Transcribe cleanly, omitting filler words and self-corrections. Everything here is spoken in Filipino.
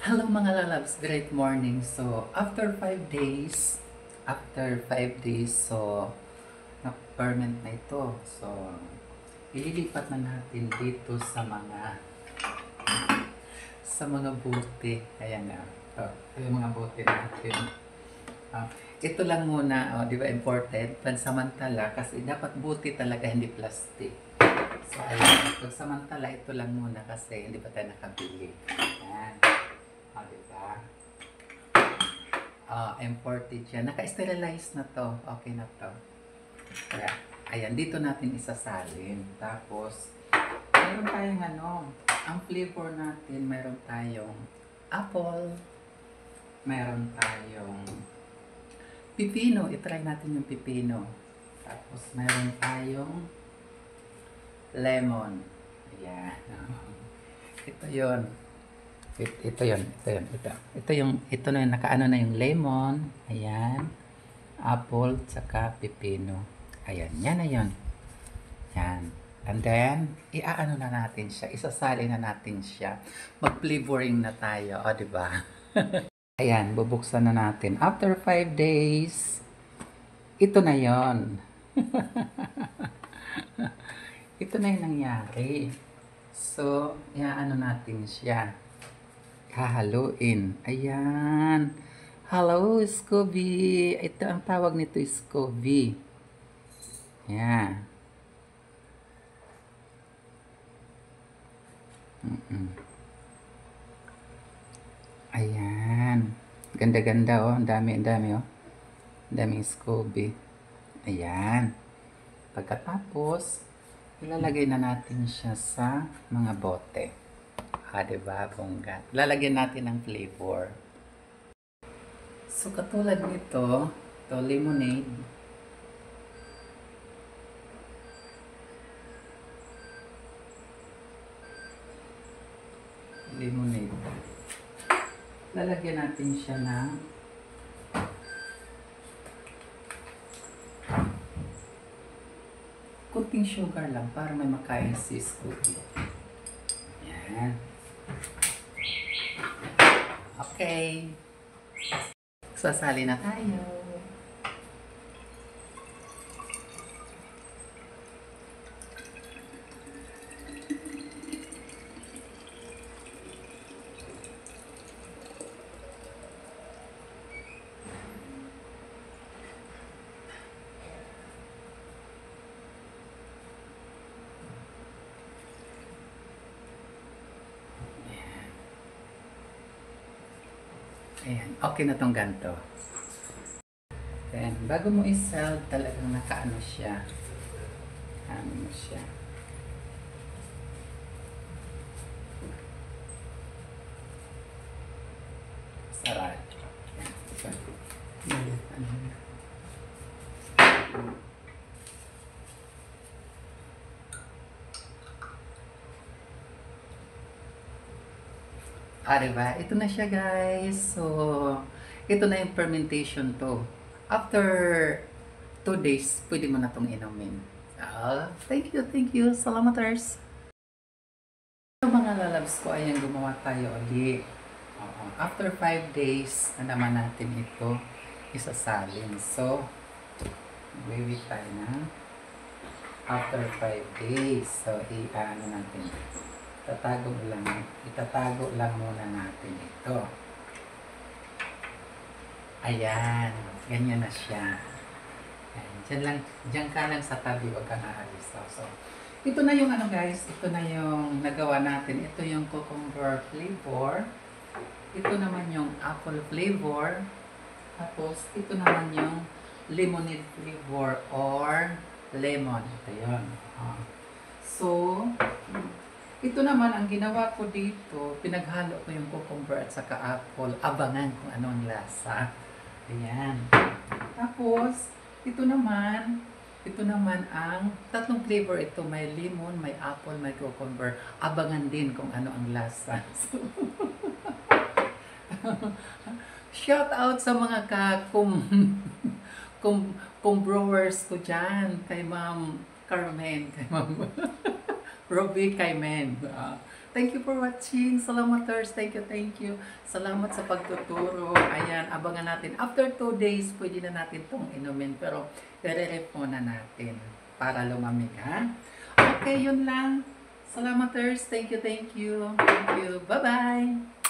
Hello mga lalabs, great morning. So, after 5 days, so, na-ferment na ito. So, ililipat na natin dito sa mga bote. Ayan na. Ito yung mga bote natin. Ito lang muna, di ba important? Pansamantala, kasi dapat bote talaga, hindi plastic. So, ayan. Pagsamantala, ito lang muna kasi hindi pa tayo nakabili. Ayan. Diba? Imported siya. Naka-sterilize na to. Okay na to. Kaya, ayan. Dito natin isasalin. Tapos, meron tayong ang flavor natin, meron tayong apple, meron tayong pipino. I-try natin yung pipino. Tapos, meron tayong lemon. Ayan. Ito yun. Ito na yung nakaano na yung lemon. Ayan. Apple, tsaka pipino. Ayan. Yan na yun. Yan. And then, iaano na natin siya. Isasali na natin siya. Mag-flavoring na tayo. O, diba? Ayan. Bubuksan na natin. After 5 days, ito na yon. Ito na yung nangyari. So, iaano natin siya. Hahaluin. Ayan. Hello, Scooby. Ito ang tawag nito, Scooby. Ayan. Ayan. Ganda-ganda, oh. Ang dami, oh. Ang daming Scooby. Ayan. Pagkatapos, ilalagay na natin siya sa mga bote. Diba, bongga. Lalagyan natin ng flavor. So, katulad nito, ito, lemonade. Lemonade. Lalagyan natin siya ng kunting sugar lang para may makain si Scooby. Ayan. Okay. Sasali na tayo. Ayan, okay na tong ganito. Then, bago mo i-sell, talagang nakaano siya. Ano mo siya. Sarap. Diba? Ito na siya, guys. So, ito na yung fermentation to. After 2 days, pwede mo na itong inumin. Thank you. Salamaters. So, mga lalabs ko, ayan, gumawa tayo ulit. After 5 days, na naman natin ito isasalin. So, wait tayo na. After 5 days, so, i-ano natin. Itatago lang muna natin ito. Ayan, ganyan na siya. Ayan, dyan ka lang sa tabi, wag kang aalis. So, ito na yung guys, ito na yung nagawa natin. Ito yung cucumber flavor. Ito naman yung apple flavor. Tapos, ito naman yung lemonade flavor or lemon. Ito yun. So, ito naman, ang ginawa ko dito, pinaghalo ko yung cucumber at saka apple. Abangan kung ano ang lasa. Ayan. Tapos, ito naman ang tatlong flavor ito. May lemon, may apple, may cucumber. Abangan din kung ano ang lasa. So, shout out sa mga brewers ko dyan. Kay Ma'am Carmen, kay Ma'am Robbie, kay Men. Thank you for watching. Salamaters. Thank you, thank you. Salamat sa pagtuturo. Ayan, abangan natin. After 2 days, pwede na natin itong inumin. Pero, i-ref muna natin para lumamig, ha? Okay, yun lang. Salamaters. Thank you, thank you. Thank you. Bye-bye.